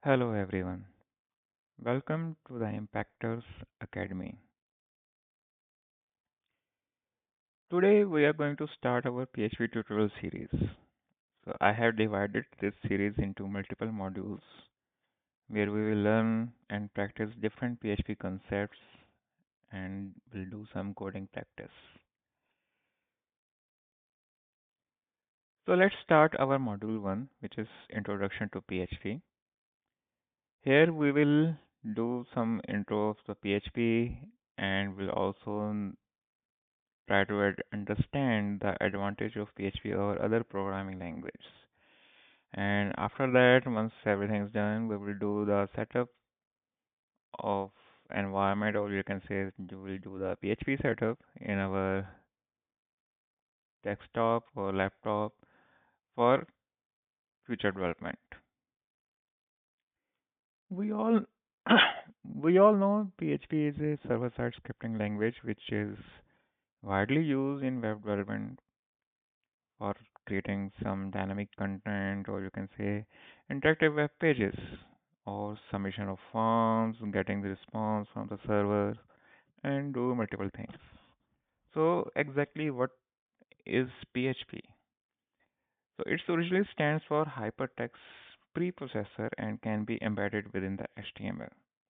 Hello everyone. Welcome to the Impactors Academy. Today we are going to start our PHP tutorial series. So I have divided this series into multiple modules where we will learn and practice different PHP concepts and will do some coding practice. So let's start our module 1, which is Introduction to PHP. Here we will do some intro of the PHP and will also try to understand the advantage of PHP over other programming languages. And after that, once everything is done, we will do the setup of environment, or you can say you will do the PHP setup in our desktop or laptop for future development. We all we all know PHP is a server-side scripting language which is widely used in web development for creating some dynamic content, or you can say interactive web pages, or submission of forms, getting the response from the server, and do multiple things. So, exactly what is PHP? So, it originally stands for Hypertext Preprocessor and can be embedded within the HTML.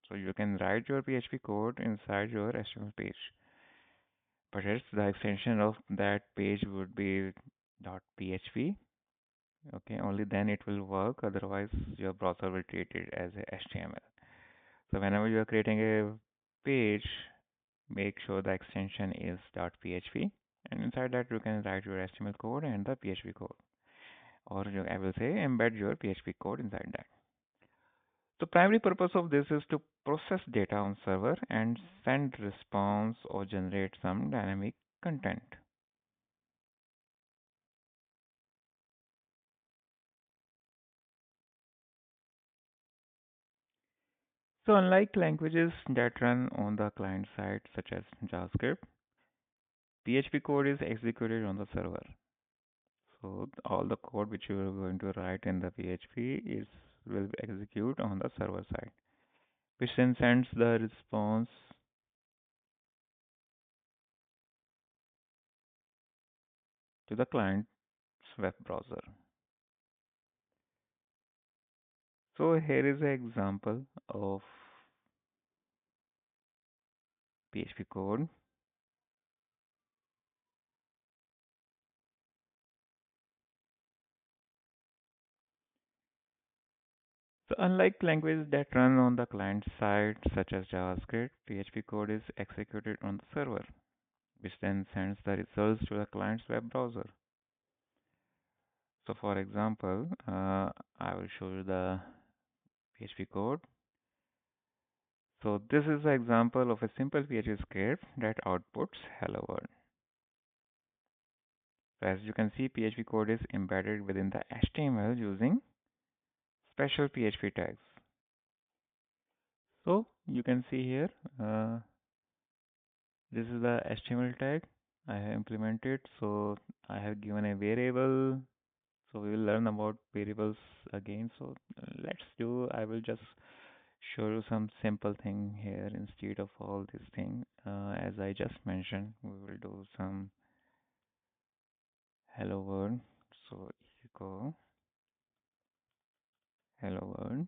So, you can write your PHP code inside your HTML page, but it's the extension of that page would be .php. Okay, only then it will work. Otherwise, your browser will treat it as a HTML. So whenever you are creating a page, make sure the extension is .php, and inside that you can write your HTML code and the PHP code, or I will say embed your PHP code inside that. The primary purpose of this is to process data on server and send response or generate some dynamic content. So unlike languages that run on the client side such as JavaScript, PHP code is executed on the server. So all the code which you are going to write in the PHP is will execute on the server side, which then sends the response to the client's web browser. So here is an example of PHP code. So unlike languages that run on the client side, such as JavaScript, PHP code is executed on the server, which then sends the results to the client's web browser. So for example, I will show you the PHP code. So this is an example of a simple PHP script that outputs hello world. So as you can see, PHP code is embedded within the HTML using special PHP tags. So you can see here, this is the HTML tag I have implemented. So I have given a variable. So we will learn about variables again. So let's do, I will just show you some simple thing here instead of all this thing. As I just mentioned, we will do some hello world. So echo hello world.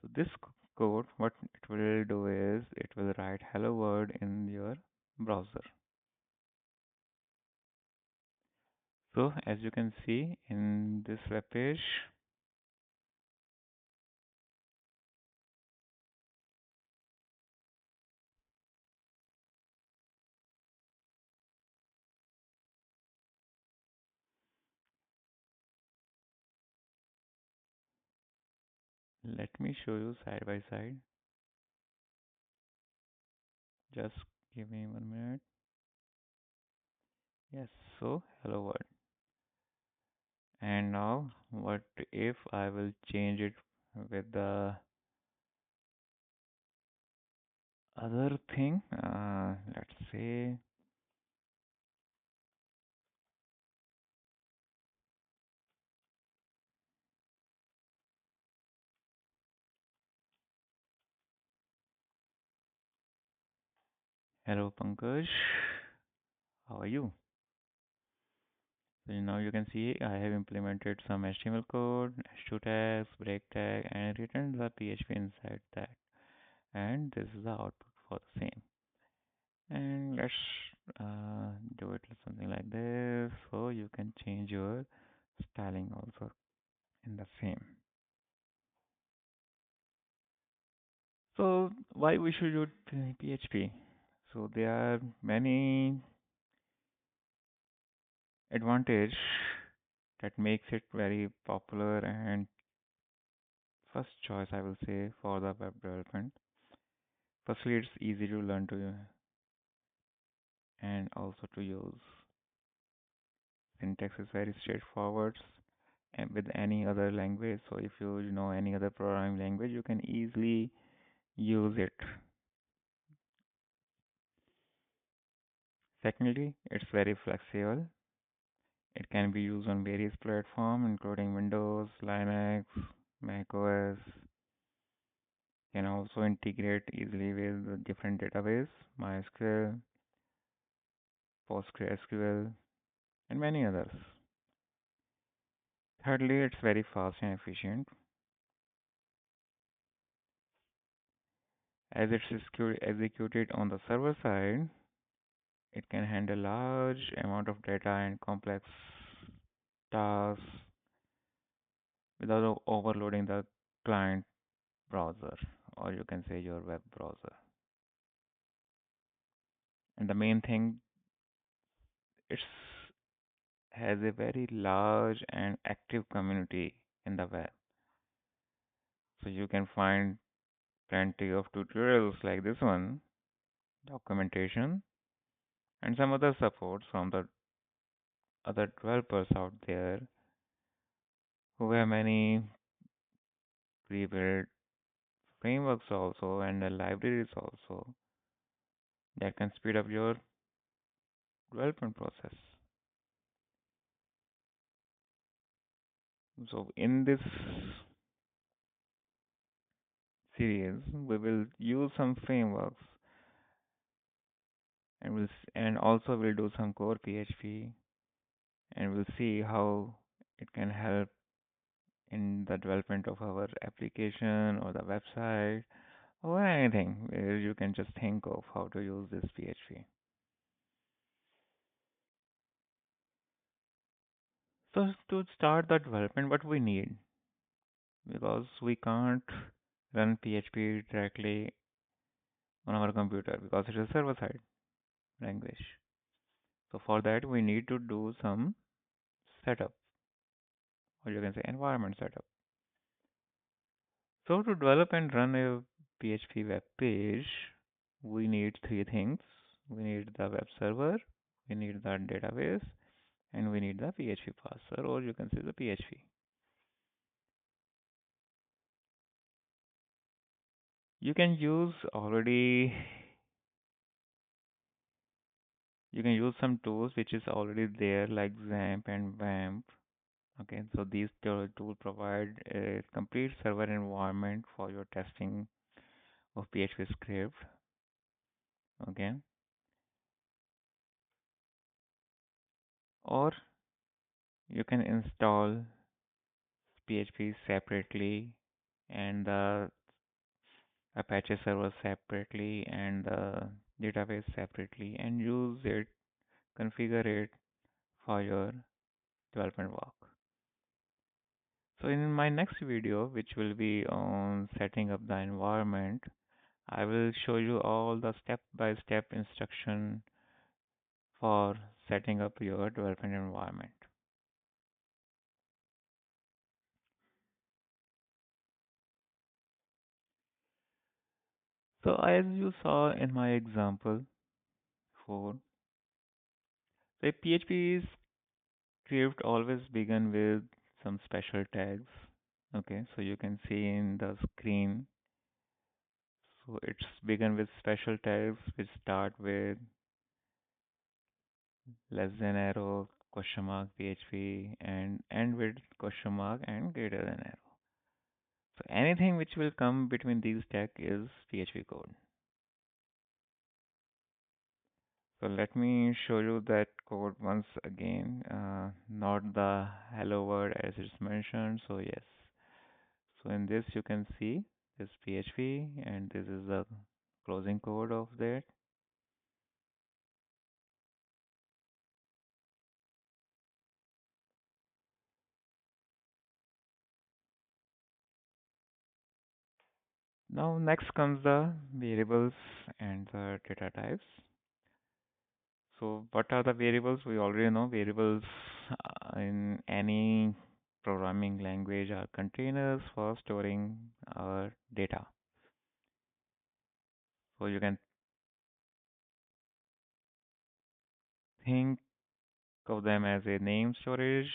So this code, what it will do is it will write hello world in your browser. So as you can see in this web page, let me show you side by side. Just give me 1 minute. Yes, so hello world. And now what if I will change it with the other thing? Let's say Hello Pankaj, how are you? So now you can see I have implemented some HTML code, h2 tags, break tag, and written the PHP inside that. And this is the output for the same. And let's do it something like this, so you can change your styling also in the same. So why we should use PHP? So there are many advantage that makes it very popular and first choice I will say for the web development. Firstly, it's easy to learn to and also to use. Syntax is very straightforward and with any other language. So if you know any other programming language, you can easily use it. Secondly, it's very flexible. It can be used on various platforms, including Windows, Linux, Mac OS. Can also integrate easily with different database, MySQL, PostgreSQL, and many others. Thirdly, it's very fast and efficient. As it's executed on the server side, it can handle large amount of data and complex tasks without overloading the client browser, or you can say your web browser. And the main thing, it has a very large and active community in the web. So you can find plenty of tutorials like this one, documentation, and some other supports from the other developers out there who have many pre-built frameworks also and libraries also that can speed up your development process. So in this series, we will use some frameworks and and also we'll do some core PHP and we'll see how it can help in the development of our application or the website or anything where you can just think of how to use this PHP. So to start the development, what we need, because we can't run PHP directly on our computer because it is a server-side language. So for that, we need to do some setup, or you can say environment setup. So to develop and run a PHP web page, we need three things. We need the web server, we need the database, and we need the PHP parser, or you can say the PHP. You can use already, you can use some tools which is already there like XAMPP and WAMP. Okay, so these tools provide a complete server environment for your testing of PHP script. Okay, or you can install PHP separately and the Apache server separately and the database separately and use it, configure it for your development work. So in my next video, which will be on setting up the environment, I will show you all the step-by-step instruction for setting up your development environment. So as you saw in my example 4, the PHP script always begin with some special tags. Okay, so you can see in the screen. So it's begin with special tags which start with less than arrow, question mark, PHP, and end with question mark and greater than arrow. So anything which will come between these tags is PHP code. So let me show you that code once again, not the hello word as it's mentioned. So yes, so in this you can see this PHP and this is the closing code of that. Now next comes the variables and the data types. So what are the variables? We already know variables in any programming language are containers for storing our data. So you can think of them as a name storage,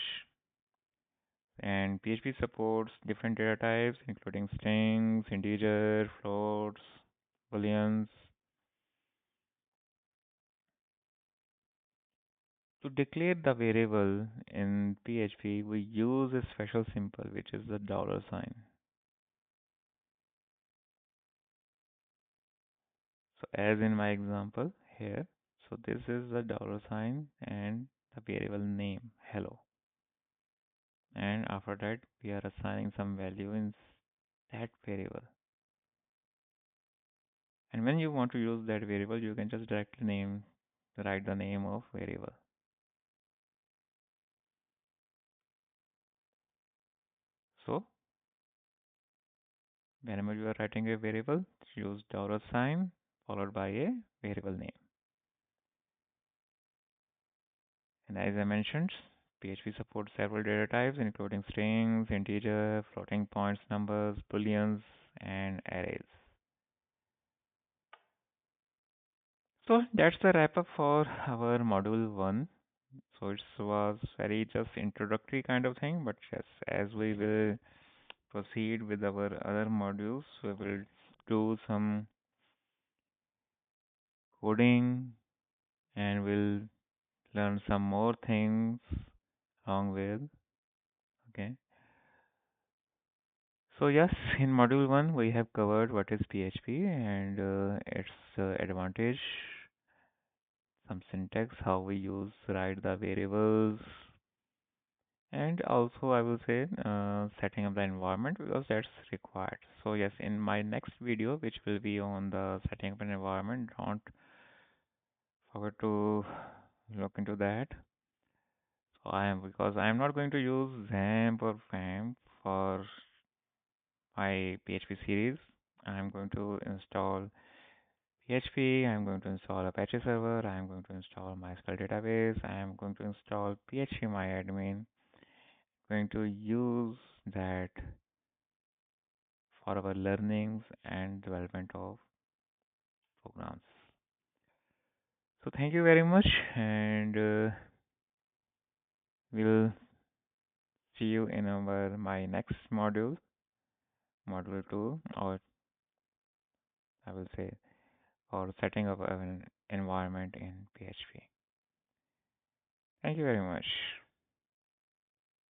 and PHP supports different data types including strings, integer, floats, booleans. To declare the variable in PHP, we use a special symbol which is the dollar sign. So as in my example here, so this is the dollar sign and the variable name hello. And after that, we are assigning some value in that variable. And when you want to use that variable, you can just directly write the name of variable. So whenever you are writing a variable, use dollar sign followed by a variable name. And as I mentioned, PHP supports several data types, including strings, integer, floating points, numbers, booleans, and arrays. So that's the wrap up for our module 1. So it was very just introductory kind of thing, but yes, as we will proceed with our other modules, we will do some coding and we'll learn some more things along with. Okay. So yes, in module 1 we have covered what is PHP and its advantage, some syntax, how we use write the variables, and also I will say setting up the environment because that's required. So yes, in my next video, which will be on the setting up an environment, don't forget to look into that. So I am not going to use XAMPP or WAMP for my PHP series. I'm going to install PHP, I'm going to install Apache server, I'm going to install MySQL database, I'm going to install PHP MyAdmin, going to use that for our learnings and development of programs. So thank you very much, and we'll see you in our my next module, module 2, or I will say, or setting up an environment in PHP. Thank you very much.